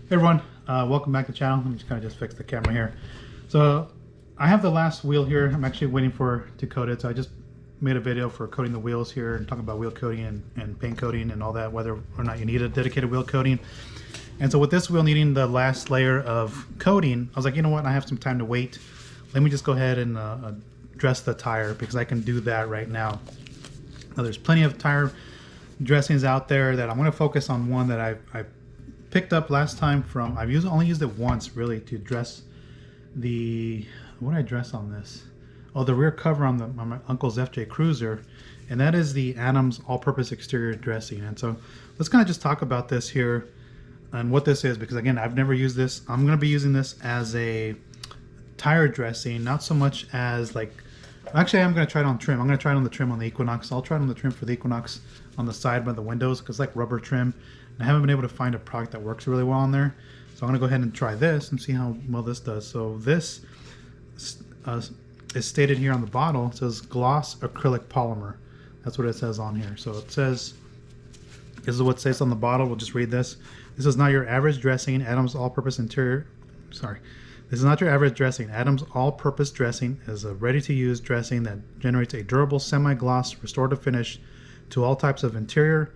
Hey everyone, welcome back to the channel. Let me just fix the camera here. So I have the last wheel here. I'm actually waiting for to coat it. So I just made a video for coating the wheels here and talking about wheel coating and paint coating and all that, whether or not you need a dedicated wheel coating. And so with this wheel needing the last layer of coating, I was like, you know what, I have some time to wait. Let me just go ahead and dress the tire because I can do that right now. Now there's plenty of tire dressings out there that I'm going to focus on one that I picked up last time from, only used it once really to dress the, what did I dress on this? Oh, the rear cover on my uncle's FJ Cruiser, and that is the Adams all-purpose exterior dressing. And so let's kind of just talk about this here and what this is, because again, I've never used this. I'm going to be using this as a tire dressing, not so much as like, actually I'm going to try it on trim. I'm going to try it on the trim on the Equinox. I'll try it on the trim for the Equinox on the side by the windows because it's like rubber trim. I haven't been able to find a product that works really well on there. So I'm going to go ahead and try this and see how well this does. So this is stated here on the bottle. It says gloss acrylic polymer. That's what it says on here. So it says, this is what it says on the bottle. We'll just read this. This is not your average dressing. Adams all-purpose interior. Sorry. This is not your average dressing. Adams all-purpose dressing is a ready-to-use dressing that generates a durable semi-gloss restorative finish to all types of interior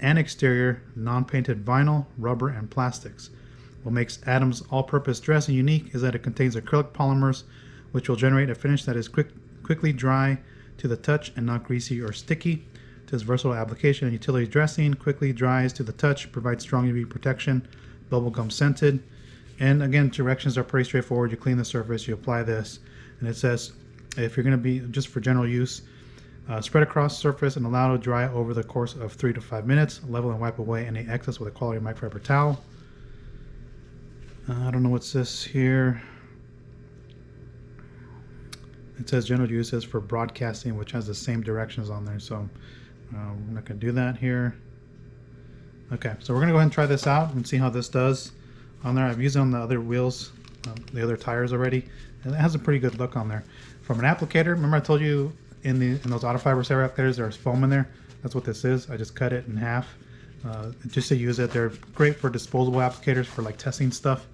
and exterior non-painted vinyl, rubber, and plastics. What makes Adams all-purpose dressing unique is that it contains acrylic polymers which will generate a finish that is quickly dry to the touch and not greasy or sticky. This versatile application and utility dressing quickly dries to the touch, provides strong UV protection, bubblegum scented. And again, directions are pretty straightforward. You clean the surface, you apply this, and it says if you're going to be just for general use, spread across the surface and allow to dry over the course of 3 to 5 minutes. Level and wipe away any excess with a quality microfiber towel. I don't know what's this here. It says general use is for broadcasting, which has the same directions on there. So we're not going to do that here. Okay, so we're going to go ahead and try this out and see how this does on there. I've used it on the other wheels, the other tires already, and it has a pretty good look on there. From an applicator, remember I told you in those auto fiber serra applicators there's foam in there. That's what this is. I just cut it in half just to use it. They're great for disposable applicators for like testing stuff.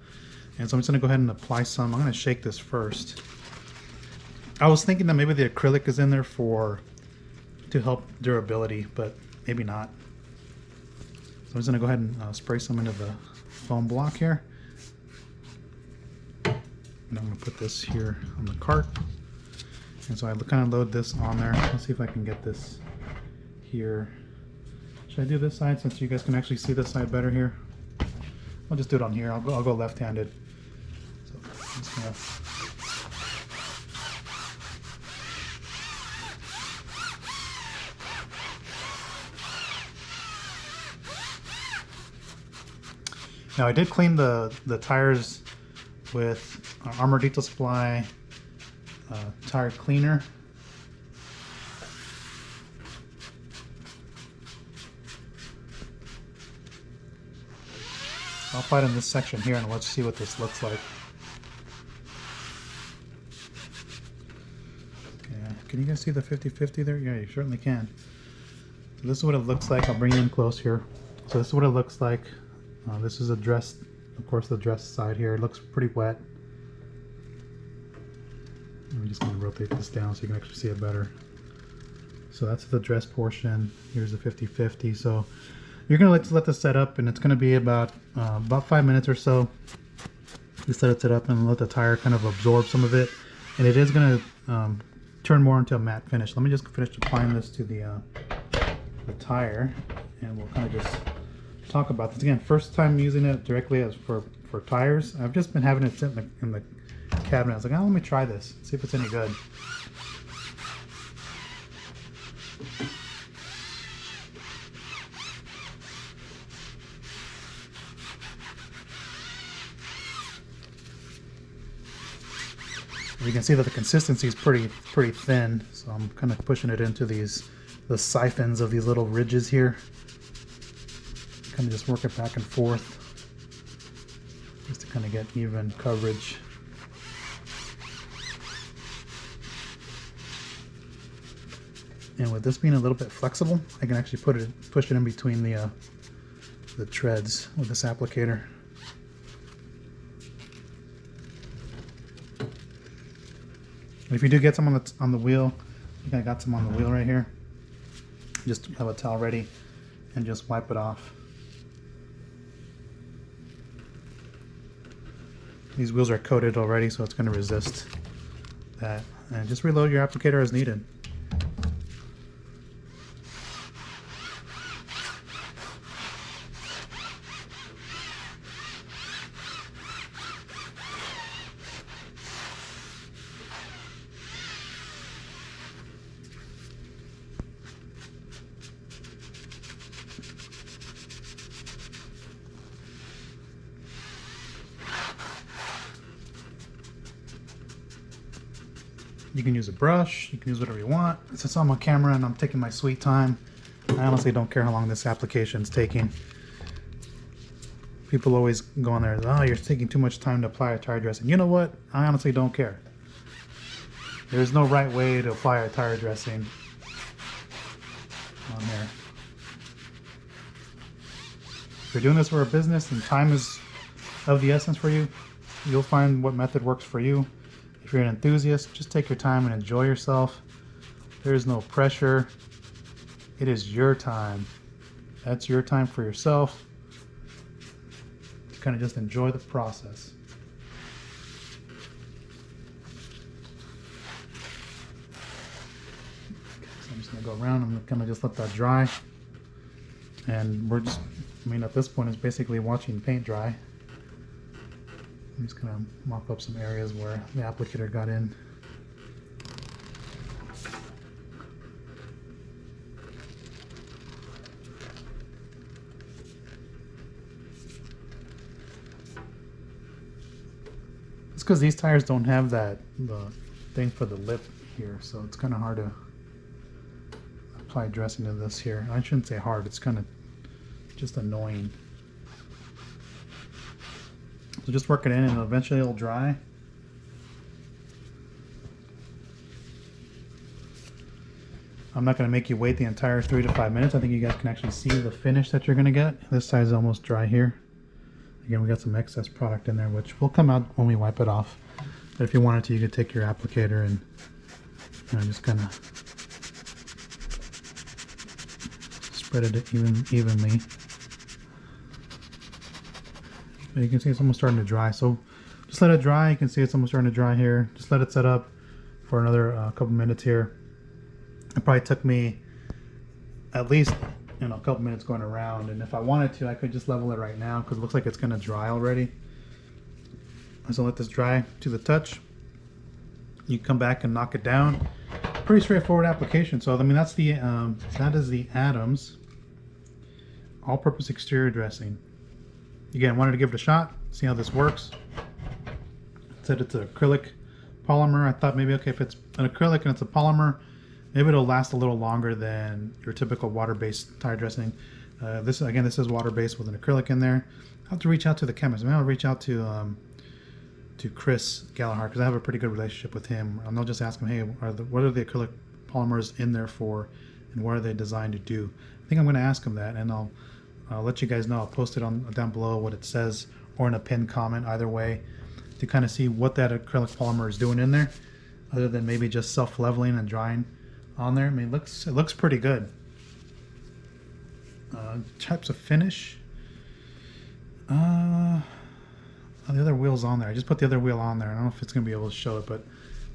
And so I'm just going to go ahead and apply some. I'm going to shake this first. I was thinking that maybe the acrylic is in there to help durability, but maybe not. So I'm just going to go ahead and spray some into the foam block here. And I'm going to put this here on the cart. And so I kind of load this on there. Let's see if I can get this here. Should I do this side since you guys can actually see this side better here? I'll just do it on here. I'll go left-handed. So I'm just gonna... Now I did clean the tires with Armor Detail Supply tire cleaner. I'll apply it in this section here and let's see what this looks like. Okay, can you guys see the 50-50 there? Yeah, you certainly can. So this is what it looks like. I'll bring you in close here. So this is what it looks like. This is a dressed, of course, the dressed side here. It looks pretty wet. I'm just going to rotate this down so you can actually see it better. So that's the dress portion. Here's the 50-50. So you're going to let this set up, and it's going to be about 5 minutes or so. You set it up and let the tire kind of absorb some of it, and it is going to turn more into a matte finish. Let me just finish applying this to the tire, and we'll kind of just talk about this again. First time using it directly as for tires. I've just been having it sit in the cabinet. I was like, oh, let me try this, see if it's any good. You can see that the consistency is pretty thin, so I'm kind of pushing it into the siphons of these little ridges here. Kind of just work it back and forth just to kind of get even coverage. And with this being a little bit flexible, I can actually push it in between the treads with this applicator. If you do get some on the wheel, I think I got some on the wheel right here. Just have a towel ready and just wipe it off. These wheels are coated already, so it's going to resist that. And just reload your applicator as needed. You can use a brush, you can use whatever you want. Since I'm on camera and I'm taking my sweet time, I honestly don't care how long this application is taking. People always go on there, oh, you're taking too much time to apply a tire dressing. You know what? I honestly don't care. There's no right way to apply a tire dressing on here. If you're doing this for a business and time is of the essence for you, you'll find what method works for you. If you're an enthusiast, just take your time and enjoy yourself. There's no pressure. It is your time. That's your time for yourself. To kind of just enjoy the process. So I'm just gonna go around. I'm gonna kind of just let that dry. And we're just, I mean, at this point, it's basically watching paint dry. I'm just gonna mop up some areas where the applicator got in. It's because these tires don't have the thing for the lip here, so it's kind of hard to apply dressing to this here. I shouldn't say hard, it's kind of just annoying. So just work it in and eventually it'll dry. I'm not going to make you wait the entire 3 to 5 minutes. I think you guys can actually see the finish that you're going to get. This side is almost dry here. Again, we got some excess product in there, which will come out when we wipe it off. But if you wanted to, you could take your applicator and just kind of spread it evenly. But you can see it's almost starting to dry. So just let it dry. You can see it's almost starting to dry here. Just let it set up for another couple minutes here. It probably took me at least a couple minutes going around. And if I wanted to, I could just level it right now because it looks like it's going to dry already. So let this dry to the touch. You come back and knock it down. Pretty straightforward application. So I mean that is the Adams all-purpose exterior dressing. Again, wanted to give it a shot, see how this works. Said it's an acrylic polymer. I thought maybe, okay, if it's an acrylic and it's a polymer, maybe it'll last a little longer than your typical water-based tire dressing. This is water-based with an acrylic in there. I'll have to reach out to the chemist. Maybe I'll reach out to Chris Gallagher because I have a pretty good relationship with him. And I'll just ask him, hey, what are the acrylic polymers in there for, and what are they designed to do? I think I'm going to ask him that, and I'll let you guys know. I'll post it down below what it says, or in a pinned comment, either way, to kind of see what that acrylic polymer is doing in there, other than maybe just self-leveling and drying on there. I mean, it looks pretty good. Types of finish. The other wheel's on there. I just put the other wheel on there. I don't know if it's going to be able to show it, but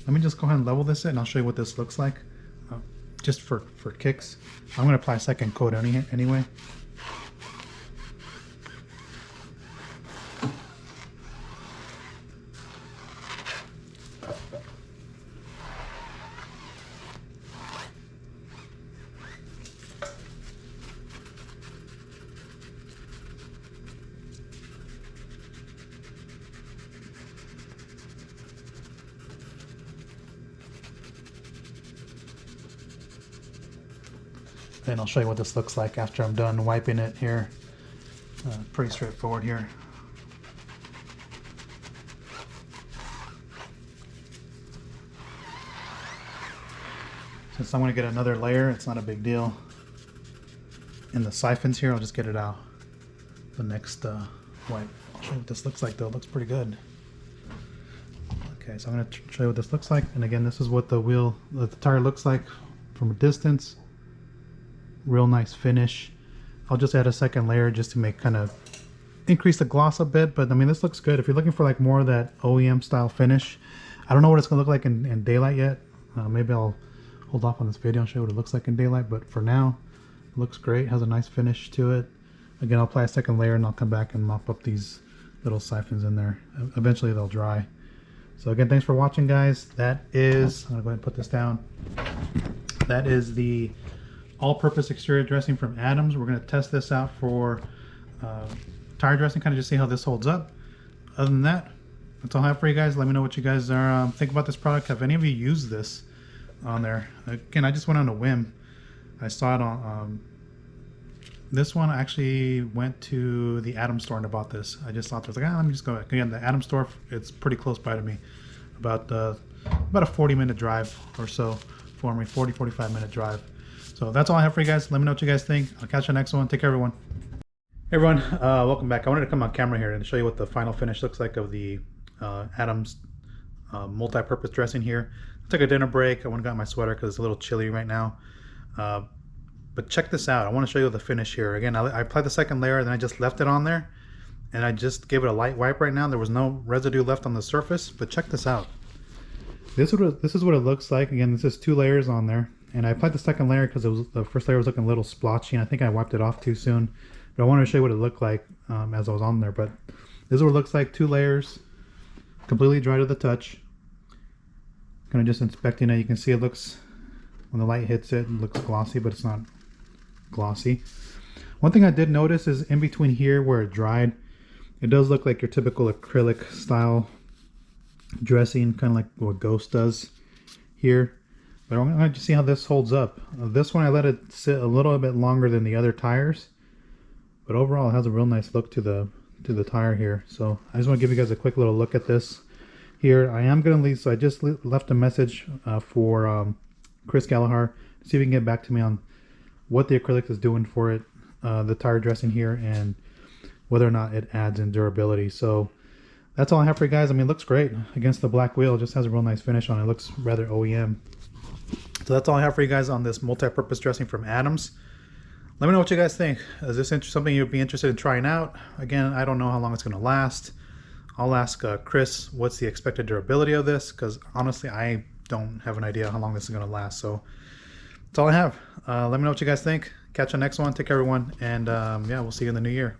let me just go ahead and level this and I'll show you what this looks like. Just for kicks. I'm going to apply a second coat anyway. And I'll show you what this looks like after I'm done wiping it here. Pretty straightforward here. Since I'm going to get another layer, it's not a big deal. In the siphons here, I'll just get it out the next wipe. I'll show you what this looks like though. It looks pretty good. Okay. Okay, so I'm going to show you what this looks like. And again, this is what the tire looks like from a distance. Real nice finish. I'll just add a second layer just to make kind of increase the gloss a bit, but I mean, this looks good. If you're looking for like more of that OEM style finish, I don't know what it's gonna look like in daylight yet. Maybe I'll hold off on this video and show you what it looks like in daylight, but for now, it looks great. It has a nice finish to it. Again, I'll apply a second layer and I'll come back and mop up these little siphons in there. Eventually they'll dry. So again, thanks for watching, guys. That is, I'm gonna go ahead and put this down. That is the all-purpose exterior dressing from Adams. We're gonna test this out for tire dressing, kind of just see how this holds up. Other than that, that's all I have for you guys. Let me know what you guys are think about this product. Have any of you used this on there? Again, I just went on a whim. I saw it on this one. I actually went to the Adams store and bought this. I just thought, I was like, let me just go. Again, the Adams store, it's pretty close by to me. About a 40-minute drive or so for me, 45-minute drive. So that's all I have for you guys. Let me know what you guys think. I'll catch you next one. Take care, everyone. Hey everyone, welcome back. I wanted to come on camera here and show you what the final finish looks like of the Adams multi-purpose dressing here. I took a dinner break. I went and got my sweater because it's a little chilly right now. But check this out. I want to show you the finish here. Again, I applied the second layer, then I just left it on there. And I just gave it a light wipe right now. There was no residue left on the surface, but check this out. This is what it looks like. Again, this is 2 layers on there. And I applied the second layer because the first layer was looking a little splotchy, and I think I wiped it off too soon. But I wanted to show you what it looked like as I was on there. But this is what it looks like, 2 layers, completely dry to the touch. Kind of just inspecting it. You can see it looks, when the light hits it, it looks glossy, but it's not glossy. One thing I did notice is in between here where it dried, it does look like your typical acrylic style dressing, kind of like what Ghost does here. But I'm going to see how this holds up. This one I let it sit a little bit longer than the other tires. But overall, it has a real nice look to the tire here. So I just want to give you guys a quick little look at this here. I am going to leave, so I just left a message for Chris Gallagher to see if he can get back to me on what the acrylic is doing for it, the tire dressing here, and whether or not it adds in durability. So that's all I have for you guys. I mean, it looks great against the black wheel. It just has a real nice finish on it. It looks rather OEM. So that's all I have for you guys on this multi-purpose dressing from Adams. Let me know what you guys think. Is this something you'd be interested in trying out? Again, I don't know how long it's going to last. I'll ask Chris what's the expected durability of this, because honestly, I don't have an idea how long this is going to last. So that's all I have. Let me know what you guys think. Catch you next one. Take care, everyone. And yeah, we'll see you in the new year.